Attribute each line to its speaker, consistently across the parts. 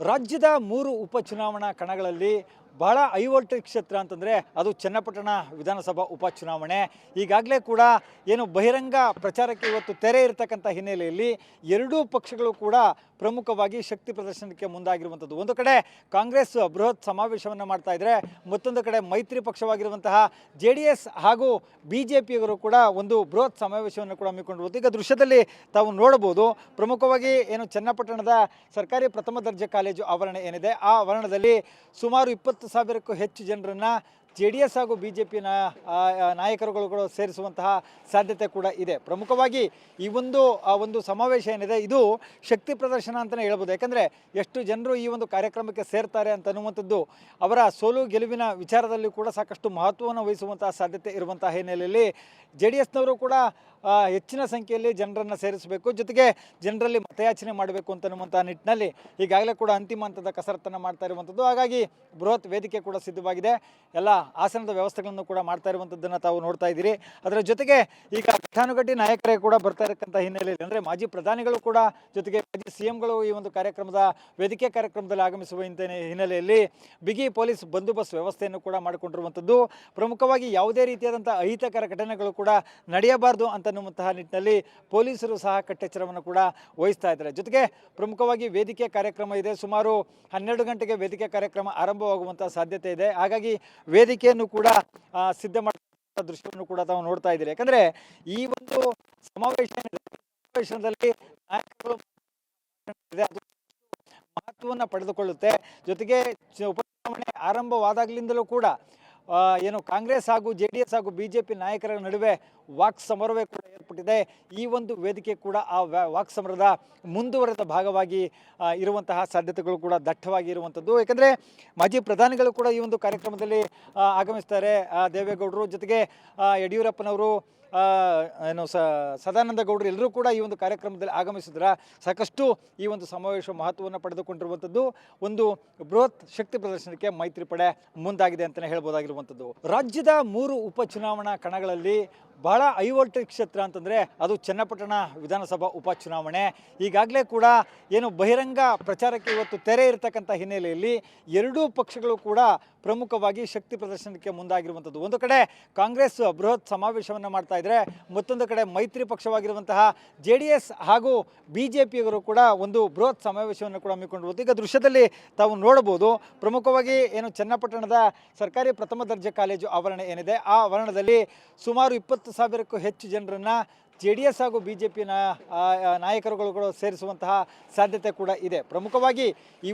Speaker 1: ರಾಜ್ಯದ 3 ಉಪಚುನಾವಣಾ ಕಣಗಳಲ್ಲಿ ಬಹಳ ಹೈವೋಲ್ಟೇಜ್ ಕ್ಷೇತ್ರ ಅಂತಂದರೆ ಅದು ಚನ್ನಪಟ್ಟಣ ವಿಧಾನಸಭಾ ಉಪಚುನಾವಣೆ. ಈಗಾಗಲೇ ಕೂಡ ಏನು ಬಹಿರಂಗ ಪ್ರಚಾರಕ್ಕೆ ಇವತ್ತು ತೆರೆ ಇರತಕ್ಕಂಥ ಹಿನ್ನೆಲೆಯಲ್ಲಿ ಎರಡೂ ಪಕ್ಷಗಳು ಕೂಡ ಪ್ರಮುಖವಾಗಿ ಶಕ್ತಿ ಪ್ರದರ್ಶನಕ್ಕೆ ಮುಂದಾಗಿರುವಂಥದ್ದು. ಒಂದು ಕಡೆ ಕಾಂಗ್ರೆಸ್ ಬೃಹತ್ ಸಮಾವೇಶವನ್ನು ಮಾಡ್ತಾ ಇದ್ದರೆ, ಮತ್ತೊಂದು ಕಡೆ ಮೈತ್ರಿ ಪಕ್ಷವಾಗಿರುವಂತಹ JDS ಹಾಗೂ BJPಯವರು ಕೂಡ ಒಂದು ಬೃಹತ್ ಸಮಾವೇಶವನ್ನು ಕೂಡ ಹಮ್ಮಿಕೊಂಡಿರುವುದು ಈಗ ದೃಶ್ಯದಲ್ಲಿ ತಾವು ನೋಡಬಹುದು. ಪ್ರಮುಖವಾಗಿ ಏನು ಚನ್ನಪಟ್ಟಣದ ಸರ್ಕಾರಿ ಪ್ರಥಮ ದರ್ಜೆ ಕಾಲೇಜು ಆವರಣ ಏನಿದೆ, ಆ ಆವರಣದಲ್ಲಿ ಸುಮಾರು 20,000ಕ್ಕೂ ಹೆಚ್ಚು ಜನರನ್ನು JDS ಹಾಗೂ BJP ನಾಯಕರುಗಳು ಸೇರಿಸುವಂತಹ ಸಾಧ್ಯತೆ ಕೂಡ ಇದೆ. ಪ್ರಮುಖವಾಗಿ ಈ ಒಂದು ಸಮಾವೇಶ ಏನಿದೆ ಇದು ಶಕ್ತಿ ಪ್ರದರ್ಶನ ಅಂತಲೇ ಹೇಳ್ಬೋದು. ಯಾಕಂದರೆ ಎಷ್ಟು ಜನರು ಈ ಒಂದು ಕಾರ್ಯಕ್ರಮಕ್ಕೆ ಸೇರ್ತಾರೆ ಅಂತ ಅನ್ನುವಂಥದ್ದು ಅವರ ಸೋಲು ಗೆಲುವಿನ ವಿಚಾರದಲ್ಲಿ ಕೂಡ ಸಾಕಷ್ಟು ಮಹತ್ವವನ್ನು ವಹಿಸುವಂತಹ ಸಾಧ್ಯತೆ ಇರುವಂತಹ ಹಿನ್ನೆಲೆಯಲ್ಲಿ JDSನವರು ಕೂಡ ಹೆಚ್ಚಿನ ಸಂಖ್ಯೆಯಲ್ಲಿ ಜನರನ್ನು ಸೇರಿಸಬೇಕು, ಜೊತೆಗೆ ಜನರಲ್ಲಿ ಮತಯಾಚನೆ ಮಾಡಬೇಕು ಅಂತನ್ನುವಂಥ ನಿಟ್ಟಿನಲ್ಲಿ ಈಗಾಗಲೇ ಕೂಡ ಅಂತಿಮ ಹಂತದ ಕಸರತ್ತನ್ನು ಮಾಡ್ತಾ ಇರುವಂಥದ್ದು. ಹಾಗಾಗಿ ಬೃಹತ್ ವೇದಿಕೆ ಕೂಡ ಸಿದ್ಧವಾಗಿದೆ, ಎಲ್ಲ ಆಸನದ ವ್ಯವಸ್ಥೆಗಳನ್ನು ಕೂಡ ಮಾಡ್ತಾ ಇರುವಂಥದ್ದನ್ನು ತಾವು ನೋಡ್ತಾ ಇದ್ದೀರಿ. ಅದರ ಜೊತೆಗೆ ಈಗ ಘಟಾನುಘಟಿ ನಾಯಕರೇ ಕೂಡ ಬರ್ತಾ ಇರತಕ್ಕಂಥ ಹಿನ್ನೆಲೆಯಲ್ಲಿ ಅಂದರೆ ಮಾಜಿ ಪ್ರಧಾನಿಗಳು ಕೂಡ, ಜೊತೆಗೆ ಮಾಜಿ CMಗಳು ಈ ಒಂದು ವೇದಿಕೆ ಕಾರ್ಯಕ್ರಮದಲ್ಲಿ ಆಗಮಿಸುವ ಹಿನ್ನೆಲೆಯಲ್ಲಿ ಬಿಗಿ ಪೊಲೀಸ್ ಬಂದೋಬಸ್ತ್ ವ್ಯವಸ್ಥೆಯನ್ನು ಕೂಡ ಮಾಡಿಕೊಂಡಿರುವಂಥದ್ದು. ಪ್ರಮುಖವಾಗಿ ಯಾವುದೇ ರೀತಿಯಾದಂಥ ಅಹಿತಕರ ಘಟನೆಗಳು ಕೂಡ ನಡೆಯಬಾರದು ಅಂತನ್ನುವಂತಹ ನಿಟ್ಟಿನಲ್ಲಿ ಪೊಲೀಸರು ಸಹ ಕಟ್ಟೆಚ್ಚರವನ್ನು ಕೂಡ ವಹಿಸ್ತಾ ಇದ್ದಾರೆ. ಜೊತೆಗೆ ಪ್ರಮುಖವಾಗಿ ವೇದಿಕೆ ಕಾರ್ಯಕ್ರಮ ಇದೆ, ಸುಮಾರು 12 ಗಂಟೆಗೆ ವೇದಿಕೆ ಕಾರ್ಯಕ್ರಮ ಆರಂಭವಾಗುವಂತಹ ಸಾಧ್ಯತೆ ಇದೆ. ಹಾಗಾಗಿ ವೇದಿಕೆಯನ್ನು ಕೂಡ ಸಿದ್ಧ ಮಾಡುವಂತಹ ದೃಶ್ಯವನ್ನು ಕೂಡ ತಾವು ನೋಡ್ತಾ ಇದ್ದೀರಿ. ಯಾಕಂದ್ರೆ ಈ ಒಂದು ಸಮಾವೇಶದಲ್ಲಿ ನಾಯಕರು ಅದು ಮಹತ್ವವನ್ನು ಪಡೆದುಕೊಳ್ಳುತ್ತೆ. ಜೊತೆಗೆ ಉಪಚುನಾವಣೆ ಆರಂಭವಾದಾಗಲಿಂದಲೂ ಕೂಡ ಏನು ಕಾಂಗ್ರೆಸ್ ಹಾಗೂ JDS ಹಾಗೂ BJP ನಾಯಕರ ನಡುವೆ ವಾಕ್ ಸಮರವೇ ಕೂಡ ಏರ್ಪಟ್ಟಿದೆ. ಈ ಒಂದು ವೇದಿಕೆ ಕೂಡ ಆ ವಾಕ್ ಸಮರದ ಮುಂದುವರೆದ ಭಾಗವಾಗಿ ಇರುವಂತಹ ಸಾಧ್ಯತೆಗಳು ಕೂಡ ದಟ್ಟವಾಗಿ ಇರುವಂಥದ್ದು. ಯಾಕಂದರೆ ಮಾಜಿ ಪ್ರಧಾನಿಗಳು ಕೂಡ ಈ ಒಂದು ಕಾರ್ಯಕ್ರಮದಲ್ಲಿ ಆಗಮಿಸ್ತಾರೆ. ದೇವೇಗೌಡರು, ಜೊತೆಗೆ ಯಡಿಯೂರಪ್ಪನವರು, ಏನು ಸದಾನಂದ ಗೌಡರು ಎಲ್ಲರೂ ಕೂಡ ಈ ಒಂದು ಕಾರ್ಯಕ್ರಮದಲ್ಲಿ ಆಗಮಿಸಿದ್ರ ಸಾಕಷ್ಟು ಈ ಒಂದು ಸಮಾವೇಶ ಮಹತ್ವವನ್ನು ಪಡೆದುಕೊಂಡಿರುವಂಥದ್ದು. ಒಂದು ಬೃಹತ್ ಶಕ್ತಿ ಪ್ರದರ್ಶನಕ್ಕೆ ಮೈತ್ರಿ ಪಡೆ ಮುಂದಾಗಿದೆ ಅಂತಲೇ ಹೇಳ್ಬೋದಾಗಿರುವಂಥದ್ದು. ರಾಜ್ಯದ 3 ಉಪಚುನಾವಣಾ ಕಣಗಳಲ್ಲಿ ಬಹಳ ಹೈವೋಲ್ಟೇಜ್ ಕ್ಷೇತ್ರ ಅಂತಂದರೆ ಅದು ಚನ್ನಪಟ್ಟಣ ವಿಧಾನಸಭಾ ಉಪಚುನಾವಣೆ. ಈಗಾಗಲೇ ಕೂಡ ಏನು ಬಹಿರಂಗ ಪ್ರಚಾರಕ್ಕೆ ಇವತ್ತು ತೆರೆ ಇರತಕ್ಕಂಥ ಹಿನ್ನೆಲೆಯಲ್ಲಿ ಎರಡೂ ಪಕ್ಷಗಳು ಕೂಡ ಪ್ರಮುಖವಾಗಿ ಶಕ್ತಿ ಪ್ರದರ್ಶನಕ್ಕೆ ಮುಂದಾಗಿರುವಂಥದ್ದು. ಒಂದು ಕಡೆ ಕಾಂಗ್ರೆಸ್ ಬೃಹತ್ ಸಮಾವೇಶವನ್ನು ಮಾಡ್ತಾ ಇದ್ದರೆ, ಮತ್ತೊಂದು ಕಡೆ ಮೈತ್ರಿ ಪಕ್ಷವಾಗಿರುವಂತಹ JDS ಹಾಗೂ BJPಯವರು ಕೂಡ ಒಂದು ಬೃಹತ್ ಸಮಾವೇಶವನ್ನು ಕೂಡ ಹಮ್ಮಿಕೊಂಡಿರುವುದು ಈಗ ದೃಶ್ಯದಲ್ಲಿ ತಾವು ನೋಡಬಹುದು. ಪ್ರಮುಖವಾಗಿ ಏನು ಚನ್ನಪಟ್ಟಣದ ಸರ್ಕಾರಿ ಪ್ರಥಮ ದರ್ಜೆ ಕಾಲೇಜು ಆವರಣ ಏನಿದೆ, ಆ ಆವರಣದಲ್ಲಿ ಸುಮಾರು 20,000ಕ್ಕೂ ಹೆಚ್ಚು ಜನರನ್ನು JDS ಹಾಗೂ BJP ನಾಯಕರುಗಳು ಸೇರಿಸುವಂತಹ ಸಾಧ್ಯತೆ ಕೂಡ ಇದೆ. ಪ್ರಮುಖವಾಗಿ ಈ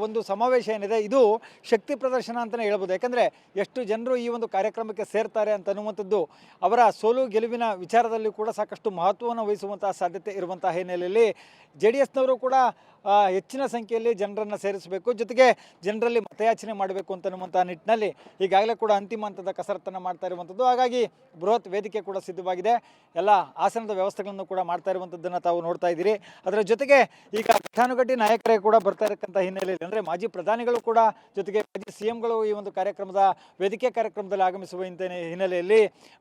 Speaker 1: ಒಂದು ಸಮಾವೇಶ ಏನಿದೆ ಇದು ಶಕ್ತಿ ಪ್ರದರ್ಶನ ಅಂತಲೇ ಹೇಳ್ಬೋದು. ಯಾಕಂದರೆ ಎಷ್ಟು ಜನರು ಈ ಒಂದು ಕಾರ್ಯಕ್ರಮಕ್ಕೆ ಸೇರ್ತಾರೆ ಅಂತ ಅನ್ನುವಂಥದ್ದು ಅವರ ಸೋಲು ಗೆಲುವಿನ ವಿಚಾರದಲ್ಲಿ ಕೂಡ ಸಾಕಷ್ಟು ಮಹತ್ವವನ್ನು ವಹಿಸುವಂತಹ ಸಾಧ್ಯತೆ ಇರುವಂತಹ ಹಿನ್ನೆಲೆಯಲ್ಲಿ JDSನವರು ಕೂಡ ಹೆಚ್ಚಿನ ಸಂಖ್ಯೆಯಲ್ಲಿ ಜನರನ್ನು ಸೇರಿಸಬೇಕು, ಜೊತೆಗೆ ಜನರಲ್ಲಿ ಮತಯಾಚನೆ ಮಾಡಬೇಕು ಅಂತನ್ನುವಂಥ ನಿಟ್ಟಿನಲ್ಲಿ ಈಗಾಗಲೇ ಕೂಡ ಅಂತಿಮ ಹಂತದ ಕಸರತ್ತನ್ನು ಮಾಡ್ತಾ ಇರುವಂಥದ್ದು. ಹಾಗಾಗಿ ಬೃಹತ್ ವೇದಿಕೆ ಕೂಡ ಸಿದ್ಧವಾಗಿದೆ, ಎಲ್ಲ ಆಸನದ ವ್ಯವಸ್ಥೆಗಳನ್ನು ಕೂಡ ಮಾಡ್ತಾ ಇರುವಂಥದ್ದನ್ನು ತಾವು ನೋಡ್ತಾ ಇದ್ದೀರಿ. ಅದರ ಜೊತೆಗೆ ಈಗ ಘಟಾನುಘಟಿ ನಾಯಕರೇ ಕೂಡ ಬರ್ತಾ ಇರತಕ್ಕಂಥ ಹಿನ್ನೆಲೆಯಲ್ಲಿ ಅಂದರೆ ಮಾಜಿ ಪ್ರಧಾನಿಗಳು ಕೂಡ, ಜೊತೆಗೆ ಮಾಜಿ CMಗಳು ಈ ಒಂದು ವೇದಿಕೆ ಕಾರ್ಯಕ್ರಮದಲ್ಲಿ ಆಗಮಿಸುವ ಹಿನ್ನೆಲೆಯಲ್ಲಿ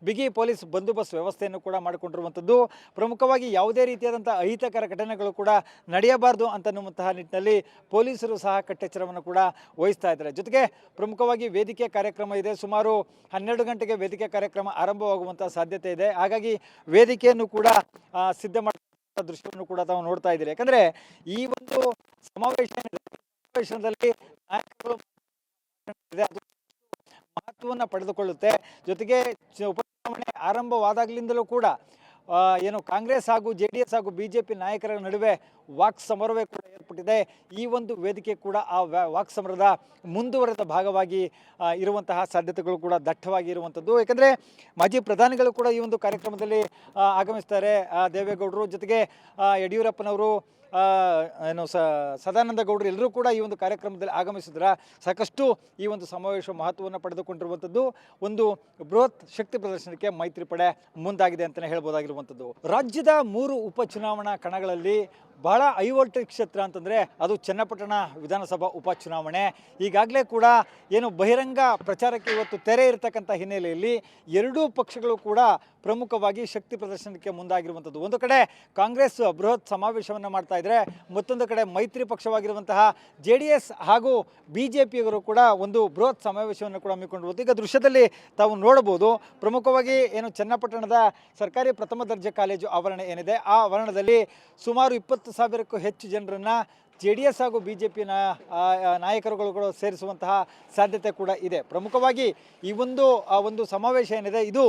Speaker 1: ಬಿಗಿ ಪೊಲೀಸ್ ಬಂದೋಬಸ್ತ್ ವ್ಯವಸ್ಥೆಯನ್ನು ಕೂಡ ಮಾಡಿಕೊಂಡಿರುವಂಥದ್ದು. ಪ್ರಮುಖವಾಗಿ ಯಾವುದೇ ರೀತಿಯಾದಂಥ ಅಹಿತಕರ ಘಟನೆಗಳು ಕೂಡ ನಡೆಯಬಾರದು ಅಂತನ್ನುವಂತಹ ನಿಟ್ಟಿನಲ್ಲಿ ಪೊಲೀಸರು ಸಹ ಕಟ್ಟೆಚ್ಚರವನ್ನು ಕೂಡ ವಹಿಸ್ತಾ ಇದ್ದಾರೆ. ಜೊತೆಗೆ ಪ್ರಮುಖವಾಗಿ ವೇದಿಕೆ ಕಾರ್ಯಕ್ರಮ ಇದೆ, ಸುಮಾರು 12 ಗಂಟೆಗೆ ವೇದಿಕೆ ಕಾರ್ಯಕ್ರಮ ಆರಂಭವಾಗುವಂತಹ ಸಾಧ್ಯತೆ ಇದೆ. ಹಾಗಾಗಿ ವೇದಿಕೆಯನ್ನು ಕೂಡ ಸಿದ್ಧ ಮಾಡುವಂತಹ ದೃಶ್ಯವನ್ನು ಕೂಡ ತಾವು ನೋಡ್ತಾ ಇದ್ದೀರಿ. ಯಾಕಂದ್ರೆ ಈ ಒಂದು ಸಮಾವೇಶದಲ್ಲಿ ನಾಯಕರು ಅದು ಮಹತ್ವವನ್ನು ಪಡೆದುಕೊಳ್ಳುತ್ತೆ. ಜೊತೆಗೆ ಉಪಚುನಾವಣೆ ಆರಂಭವಾದಾಗಲಿಂದಲೂ ಕೂಡ ಏನು ಕಾಂಗ್ರೆಸ್ ಹಾಗೂ JDS ಹಾಗೂ BJP ನಾಯಕರ ನಡುವೆ ವಾಕ್ ಸಮರವೇ ಕೂಡ ಏರ್ಪಟ್ಟಿದೆ. ಈ ಒಂದು ವೇದಿಕೆ ಕೂಡ ಆ ವಾಕ್ ಸಮರದ ಮುಂದುವರೆದ ಭಾಗವಾಗಿ ಇರುವಂತಹ ಸಾಧ್ಯತೆಗಳು ಕೂಡ ದಟ್ಟವಾಗಿ ಇರುವಂಥದ್ದು. ಯಾಕಂದರೆ ಮಾಜಿ ಪ್ರಧಾನಿಗಳು ಕೂಡ ಈ ಒಂದು ಕಾರ್ಯಕ್ರಮದಲ್ಲಿ ಆಗಮಿಸ್ತಾರೆ. ದೇವೇಗೌಡರು, ಜೊತೆಗೆ ಯಡಿಯೂರಪ್ಪನವರು, ಏನು ಸದಾನಂದ ಗೌಡರು ಎಲ್ಲರೂ ಕೂಡ ಈ ಒಂದು ಕಾರ್ಯಕ್ರಮದಲ್ಲಿ ಆಗಮಿಸಿದ್ರ ಸಾಕಷ್ಟು ಈ ಒಂದು ಸಮಾವೇಶ ಮಹತ್ವವನ್ನು ಪಡೆದುಕೊಂಡಿರುವಂಥದ್ದು. ಒಂದು ಬೃಹತ್ ಶಕ್ತಿ ಪ್ರದರ್ಶನಕ್ಕೆ ಮೈತ್ರಿ ಪಡೆ ಮುಂದಾಗಿದೆ ಅಂತಲೇ ಹೇಳ್ಬೋದಾಗಿರುವಂಥದ್ದು. ರಾಜ್ಯದ 3 ಉಪಚುನಾವಣಾ ಕಣಗಳಲ್ಲಿ ಬಹಳ ಹೈ ವೋಲ್ಟೇಜ್ ಕ್ಷೇತ್ರ ಅಂತಂದರೆ ಅದು ಚನ್ನಪಟ್ಟಣ ವಿಧಾನಸಭಾ ಉಪಚುನಾವಣೆ. ಈಗಾಗಲೇ ಕೂಡ ಏನು ಬಹಿರಂಗ ಪ್ರಚಾರಕ್ಕೆ ಇವತ್ತು ತೆರೆ ಇರತಕ್ಕಂಥ ಹಿನ್ನೆಲೆಯಲ್ಲಿ ಎರಡೂ ಪಕ್ಷಗಳು ಕೂಡ ಪ್ರಮುಖವಾಗಿ ಶಕ್ತಿ ಪ್ರದರ್ಶನಕ್ಕೆ ಮುಂದಾಗಿರುವಂಥದ್ದು. ಒಂದು ಕಡೆ ಕಾಂಗ್ರೆಸ್ ಬೃಹತ್ ಸಮಾವೇಶವನ್ನು ಮಾಡ್ತಾ ಇದ್ದರೆ, ಮತ್ತೊಂದು ಕಡೆ ಮೈತ್ರಿ ಪಕ್ಷವಾಗಿರುವಂತಹ JDS ಹಾಗೂ BJPಯವರು ಕೂಡ ಒಂದು ಬೃಹತ್ ಸಮಾವೇಶವನ್ನು ಕೂಡ ಹಮ್ಮಿಕೊಂಡಿರುವುದು ಈಗ ದೃಶ್ಯದಲ್ಲಿ ತಾವು ನೋಡಬಹುದು. ಪ್ರಮುಖವಾಗಿ ಏನು ಚನ್ನಪಟ್ಟಣದ ಸರ್ಕಾರಿ ಪ್ರಥಮ ದರ್ಜೆ ಕಾಲೇಜು ಆವರಣ ಏನಿದೆ, ಆ ಆವರಣದಲ್ಲಿ ಸುಮಾರು 20,000ಕ್ಕೂ ಹೆಚ್ಚು ಜನರನ್ನು JDS ಹಾಗೂ BJP ನಾಯಕರುಗಳು ಸೇರಿಸುವಂತಹ ಸಾಧ್ಯತೆ ಕೂಡ ಇದೆ. ಪ್ರಮುಖವಾಗಿ ಈ ಒಂದು ಸಮಾವೇಶ ಏನಿದೆ ಇದು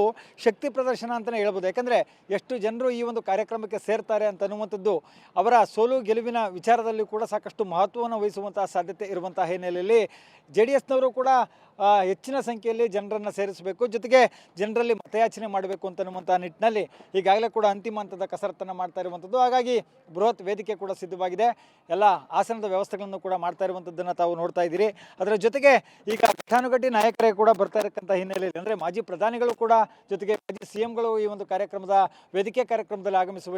Speaker 1: ಶಕ್ತಿ ಪ್ರದರ್ಶನ ಅಂತಲೇ ಹೇಳ್ಬೋದು. ಯಾಕಂದರೆ ಎಷ್ಟು ಜನರು ಈ ಒಂದು ಕಾರ್ಯಕ್ರಮಕ್ಕೆ ಸೇರ್ತಾರೆ ಅಂತ ಅನ್ನುವಂಥದ್ದು ಅವರ ಸೋಲು ಗೆಲುವಿನ ವಿಚಾರದಲ್ಲಿ ಕೂಡ ಸಾಕಷ್ಟು ಮಹತ್ವವನ್ನು ವಹಿಸುವಂತಹ ಸಾಧ್ಯತೆ ಇರುವಂತಹ ಹಿನ್ನೆಲೆಯಲ್ಲಿ JDSನವರು ಕೂಡ ಹೆಚ್ಚಿನ ಸಂಖ್ಯೆಯಲ್ಲಿ ಜನರನ್ನು ಸೇರಿಸಬೇಕು, ಜೊತೆಗೆ ಜನರಲ್ಲಿ ಮತಯಾಚನೆ ಮಾಡಬೇಕು ಅಂತನ್ನುವಂಥ ನಿಟ್ಟಿನಲ್ಲಿ ಈಗಾಗಲೇ ಕೂಡ ಅಂತಿಮ ಹಂತದ ಕಸರತ್ತನ್ನು ಮಾಡ್ತಾ ಇರುವಂಥದ್ದು. ಹಾಗಾಗಿ ಬೃಹತ್ ವೇದಿಕೆ ಕೂಡ ಸಿದ್ಧವಾಗಿದೆ. ಎಲ್ಲ ಆಸನದ ವ್ಯವಸ್ಥೆಗಳನ್ನು ಕೂಡ ಮಾಡ್ತಾ ಇರುವಂಥದ್ದನ್ನು ತಾವು ನೋಡ್ತಾ ಇದ್ದೀರಿ. ಅದರ ಜೊತೆಗೆ ಈಗ ಘಟಾನುಘಟಿ ನಾಯಕರೇ ಕೂಡ ಬರ್ತಾ ಇರತಕ್ಕಂಥ ಹಿನ್ನೆಲೆಯಲ್ಲಿ ಅಂದರೆ ಮಾಜಿ ಪ್ರಧಾನಿಗಳು ಕೂಡ, ಜೊತೆಗೆ ಮಾಜಿ CMಗಳು ಈ ಒಂದು ವೇದಿಕೆ ಕಾರ್ಯಕ್ರಮದಲ್ಲಿ ಆಗಮಿಸುವ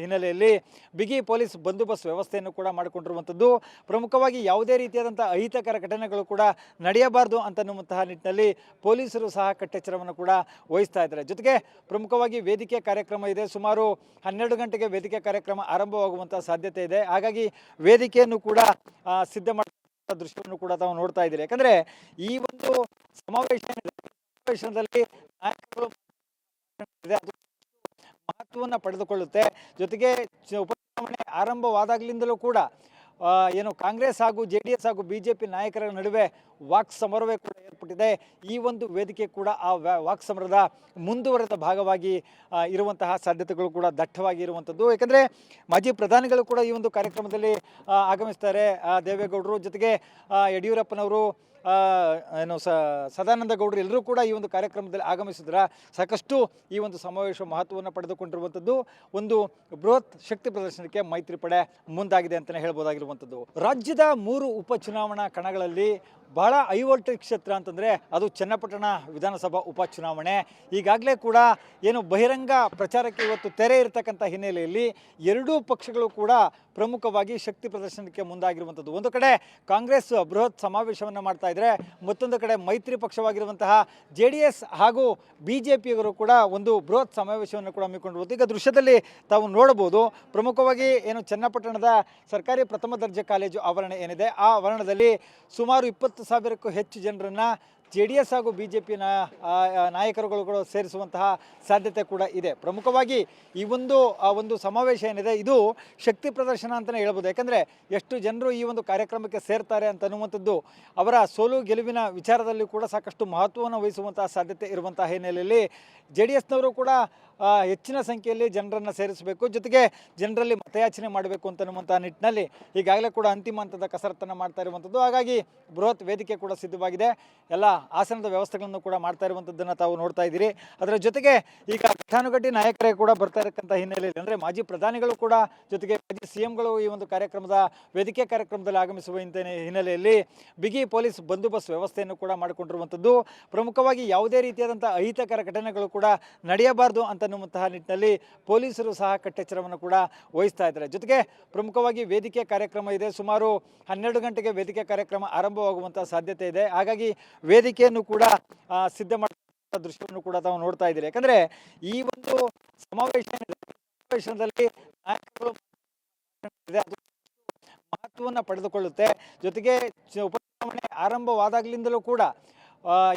Speaker 1: ಹಿನ್ನೆಲೆಯಲ್ಲಿ ಬಿಗಿ ಪೊಲೀಸ್ ಬಂದೋಬಸ್ತ್ ವ್ಯವಸ್ಥೆಯನ್ನು ಕೂಡ ಮಾಡಿಕೊಂಡಿರುವಂಥದ್ದು. ಪ್ರಮುಖವಾಗಿ ಯಾವುದೇ ರೀತಿಯಾದಂಥ ಅಹಿತಕರ ಘಟನೆಗಳು ಕೂಡ ನಡೆಯಬಾರದು ಅಂತನ್ನುವಂತಹ ನಿಟ್ಟಿನಲ್ಲಿ ಪೊಲೀಸರು ಸಹ ಕಟ್ಟೆಚ್ಚರವನ್ನು ಕೂಡ ವಹಿಸ್ತಾ ಇದ್ದಾರೆ. ಜೊತೆಗೆ ಪ್ರಮುಖವಾಗಿ ವೇದಿಕೆ ಕಾರ್ಯಕ್ರಮ ಇದೆ, ಸುಮಾರು 12 ಗಂಟೆಗೆ ವೇದಿಕೆ ಕಾರ್ಯಕ್ರಮ ಆರಂಭವಾಗುವಂತಹ ಸಾಧ್ಯತೆ ಇದೆ. ಹಾಗಾಗಿ ವೇದಿಕೆಯನ್ನು ಕೂಡ ಸಿದ್ಧ ಮಾಡುವಂತಹ ದೃಶ್ಯವನ್ನು ಕೂಡ ತಾವು ನೋಡ್ತಾ ಇದ್ದೀರಿ. ಯಾಕಂದ್ರೆ ಈ ಒಂದು ಸಮಾವೇಶದಲ್ಲಿ ನಾಯಕರು ಅದು ಮಹತ್ವವನ್ನು ಪಡೆದುಕೊಳ್ಳುತ್ತೆ. ಜೊತೆಗೆ ಉಪಚುನಾವಣೆ ಆರಂಭವಾದಾಗಲಿಂದಲೂ ಕೂಡ ಏನು ಕಾಂಗ್ರೆಸ್ ಹಾಗೂ JDS ಹಾಗೂ BJP ನಾಯಕರ ನಡುವೆ ವಾಕ್ ಸಮರವೇ ಕೂಡ ಏರ್ಪಟ್ಟಿದೆ. ಈ ಒಂದು ವೇದಿಕೆ ಕೂಡ ಆ ವಾಕ್ ಸಮರದ ಮುಂದುವರೆದ ಭಾಗವಾಗಿ ಇರುವಂತಹ ಸಾಧ್ಯತೆಗಳು ಕೂಡ ದಟ್ಟವಾಗಿ ಇರುವಂಥದ್ದು. ಯಾಕಂದರೆ ಮಾಜಿ ಪ್ರಧಾನಿಗಳು ಕೂಡ ಈ ಒಂದು ಕಾರ್ಯಕ್ರಮದಲ್ಲಿ ಆಗಮಿಸ್ತಾರೆ. ದೇವೇಗೌಡರು, ಜೊತೆಗೆ ಯಡಿಯೂರಪ್ಪನವರು, ಏನು ಸದಾನಂದ ಗೌಡರು ಎಲ್ಲರೂ ಕೂಡ ಈ ಒಂದು ಕಾರ್ಯಕ್ರಮದಲ್ಲಿ ಆಗಮಿಸಿದ್ರ ಸಾಕಷ್ಟು ಈ ಒಂದು ಸಮಾವೇಶ ಮಹತ್ವವನ್ನು ಪಡೆದುಕೊಂಡಿರುವಂಥದ್ದು. ಒಂದು ಬೃಹತ್ ಶಕ್ತಿ ಪ್ರದರ್ಶನಕ್ಕೆ ಮೈತ್ರಿ ಪಡೆ ಮುಂದಾಗಿದೆ ಅಂತಲೇ ಹೇಳ್ಬೋದಾಗಿರುವಂಥದ್ದು. ರಾಜ್ಯದ 3 ಉಪಚುನಾವಣಾ ಕಣಗಳಲ್ಲಿ ಬಹಳ ಹೈ ವೋಲ್ಟೇಜ್ ಕ್ಷೇತ್ರ ಅಂತಂದರೆ ಅದು ಚನ್ನಪಟ್ಟಣ ವಿಧಾನಸಭಾ ಉಪಚುನಾವಣೆ. ಈಗಾಗಲೇ ಕೂಡ ಏನು ಬಹಿರಂಗ ಪ್ರಚಾರಕ್ಕೆ ಇವತ್ತು ತೆರೆ ಇರತಕ್ಕಂಥ ಹಿನ್ನೆಲೆಯಲ್ಲಿ ಎರಡೂ ಪಕ್ಷಗಳು ಕೂಡ ಪ್ರಮುಖವಾಗಿ ಶಕ್ತಿ ಪ್ರದರ್ಶನಕ್ಕೆ ಮುಂದಾಗಿರುವಂಥದ್ದು. ಒಂದು ಕಡೆ ಕಾಂಗ್ರೆಸ್ ಬೃಹತ್ ಸಮಾವೇಶವನ್ನು ಮಾಡ್ತಾ ಇದ್ದರೆ, ಮತ್ತೊಂದು ಕಡೆ ಮೈತ್ರಿ ಪಕ್ಷವಾಗಿರುವಂತಹ JDS ಹಾಗೂ BJPಯವರು ಕೂಡ ಒಂದು ಬೃಹತ್ ಸಮಾವೇಶವನ್ನು ಕೂಡ ಹಮ್ಮಿಕೊಂಡಿರುವುದು ಈಗ ದೃಶ್ಯದಲ್ಲಿ ತಾವು ನೋಡಬಹುದು. ಪ್ರಮುಖವಾಗಿ ಏನು ಚನ್ನಪಟ್ಟಣದ ಸರ್ಕಾರಿ ಪ್ರಥಮ ದರ್ಜೆ ಕಾಲೇಜು ಆವರಣ ಏನಿದೆ, ಆ ಆವರಣದಲ್ಲಿ ಸುಮಾರು 20,000ಕ್ಕೂ ಹೆಚ್ಚು ಜನರನ್ನು JDS ಹಾಗೂ BJP ನಾಯಕರುಗಳು ಸೇರಿಸುವಂತಹ ಸಾಧ್ಯತೆ ಕೂಡ ಇದೆ. ಪ್ರಮುಖವಾಗಿ ಈ ಒಂದು ಸಮಾವೇಶ ಏನಿದೆ ಇದು ಶಕ್ತಿ ಪ್ರದರ್ಶನ ಅಂತಲೇ ಹೇಳ್ಬೋದು. ಯಾಕಂದರೆ ಎಷ್ಟು ಜನರು ಈ ಒಂದು ಕಾರ್ಯಕ್ರಮಕ್ಕೆ ಸೇರ್ತಾರೆ ಅಂತ ಅನ್ನುವಂಥದ್ದು ಅವರ ಸೋಲು ಗೆಲುವಿನ ವಿಚಾರದಲ್ಲಿ ಕೂಡ ಸಾಕಷ್ಟು ಮಹತ್ವವನ್ನು ವಹಿಸುವಂತಹ ಸಾಧ್ಯತೆ ಇರುವಂತಹ ಹಿನ್ನೆಲೆಯಲ್ಲಿ JDSನವರು ಕೂಡ ಹೆಚ್ಚಿನ ಸಂಖ್ಯೆಯಲ್ಲಿ ಜನರನ್ನು ಸೇರಿಸಬೇಕು, ಜೊತೆಗೆ ಜನರಲ್ಲಿ ಮತಯಾಚನೆ ಮಾಡಬೇಕು ಅಂತನ್ನುವಂಥ ನಿಟ್ಟಿನಲ್ಲಿ ಈಗಾಗಲೇ ಕೂಡ ಅಂತಿಮ ಹಂತದ ಕಸರತ್ತನ್ನು ಮಾಡ್ತಾ ಇರುವಂಥದ್ದು. ಹಾಗಾಗಿ ಬೃಹತ್ ವೇದಿಕೆ ಕೂಡ ಸಿದ್ಧವಾಗಿದೆ. ಎಲ್ಲ ಆಸನದ ವ್ಯವಸ್ಥೆಗಳನ್ನು ಕೂಡ ಮಾಡ್ತಾ ಇರುವಂಥದ್ದನ್ನು ತಾವು ನೋಡ್ತಾ ಇದ್ದೀರಿ. ಅದರ ಜೊತೆಗೆ ಈಗ ಘಟಾನುಘಟಿ ನಾಯಕರೇ ಕೂಡ ಬರ್ತಾ ಇರತಕ್ಕಂಥ ಹಿನ್ನೆಲೆಯಲ್ಲಿ ಅಂದರೆ ಮಾಜಿ ಪ್ರಧಾನಿಗಳು ಕೂಡ, ಜೊತೆಗೆ ಮಾಜಿ CMಗಳು ಈ ಒಂದು ವೇದಿಕೆ ಕಾರ್ಯಕ್ರಮದಲ್ಲಿ ಆಗಮಿಸುವ ಹಿನ್ನೆಲೆಯಲ್ಲಿ ಬಿಗಿ ಪೊಲೀಸ್ ಬಂದೋಬಸ್ತ್ ವ್ಯವಸ್ಥೆಯನ್ನು ಕೂಡ ಮಾಡಿಕೊಂಡಿರುವಂಥದ್ದು. ಪ್ರಮುಖವಾಗಿ ಯಾವುದೇ ರೀತಿಯಾದಂಥ ಅಹಿತಕರ ಘಟನೆಗಳು ಕೂಡ ನಡೆಯಬಾರದು ಅಂತನ್ನುವಂತಹ ನಿಟ್ಟಿನಲ್ಲಿ ಪೊಲೀಸರು ಸಹ ಕಟ್ಟೆಚ್ಚರವನ್ನು ಕೂಡ ವಹಿಸ್ತಾ ಇದ್ದಾರೆ. ಜೊತೆಗೆ ಪ್ರಮುಖವಾಗಿ ವೇದಿಕೆ ಕಾರ್ಯಕ್ರಮ ಇದೆ, ಸುಮಾರು 12 ಗಂಟೆಗೆ ವೇದಿಕೆ ಕಾರ್ಯಕ್ರಮ ಆರಂಭವಾಗುವಂತಹ ಸಾಧ್ಯತೆ ಇದೆ. ಹಾಗಾಗಿ ವೇದಿಕೆಯನ್ನು ಕೂಡ ಸಿದ್ಧ ಮಾಡುವಂತಹ ದೃಶ್ಯವನ್ನು ಕೂಡ ತಾವು ನೋಡ್ತಾ ಇದ್ದೀರಿ. ಯಾಕಂದ್ರೆ ಈ ಒಂದು ಸಮಾವೇಶದಲ್ಲಿ ನಾಯಕರು ಅದು ಮಹತ್ವವನ್ನು ಪಡೆದುಕೊಳ್ಳುತ್ತೆ. ಜೊತೆಗೆ ಉಪಚುನಾವಣೆ ಆರಂಭವಾದಾಗಲಿಂದಲೂ ಕೂಡ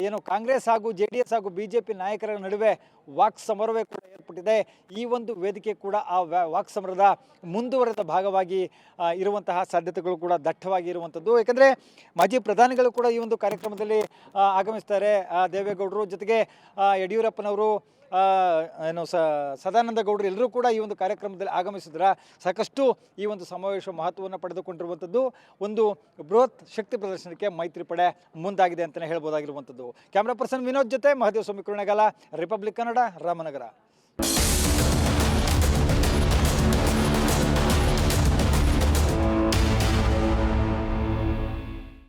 Speaker 1: ಏನು ಕಾಂಗ್ರೆಸ್ ಹಾಗೂ JDS ಹಾಗೂ BJP ನಾಯಕರ ನಡುವೆ ವಾಕ್ ಸಮರವೇ ಕೂಡ ಏರ್ಪಟ್ಟಿದೆ. ಈ ಒಂದು ವೇದಿಕೆ ಕೂಡ ಆ ವಾಕ್ ಸಮರದ ಮುಂದುವರೆದ ಭಾಗವಾಗಿ ಇರುವಂತಹ ಸಾಧ್ಯತೆಗಳು ಕೂಡ ದಟ್ಟವಾಗಿ ಇರುವಂಥದ್ದು. ಯಾಕಂದರೆ ಮಾಜಿ ಪ್ರಧಾನಿಗಳು ಕೂಡ ಈ ಒಂದು ಕಾರ್ಯಕ್ರಮದಲ್ಲಿ ಆಗಮಿಸ್ತಾರೆ. ದೇವೇಗೌಡರು, ಜೊತೆಗೆ ಯಡಿಯೂರಪ್ಪನವರು, ಏನು ಸದಾನಂದ ಗೌಡರು ಎಲ್ಲರೂ ಕೂಡ ಈ ಒಂದು ಕಾರ್ಯಕ್ರಮದಲ್ಲಿ ಆಗಮಿಸಿದ್ರ ಸಾಕಷ್ಟು ಈ ಒಂದು ಸಮಾವೇಶ ಮಹತ್ವವನ್ನು ಪಡೆದುಕೊಂಡಿರುವಂಥದ್ದು. ಒಂದು ಬೃಹತ್ ಶಕ್ತಿ ಪ್ರದರ್ಶನಕ್ಕೆ ಮೈತ್ರಿ ಪಡೆ ಮುಂದಾಗಿದೆ ಅಂತಲೇ ಹೇಳ್ಬೋದಾಗಿರುವಂಥದ್ದು. ಕ್ಯಾಮ್ರಾ ಪರ್ಸನ್ ವಿನೋದ್ ಜೊತೆ ಮಹದೇವ್ ಸ್ವಾಮಿ ಕುರುಣಗಾಲ, ರಿಪಬ್ಲಿಕ್ ಕನ್ನಡ, ರಾಮನಗರ.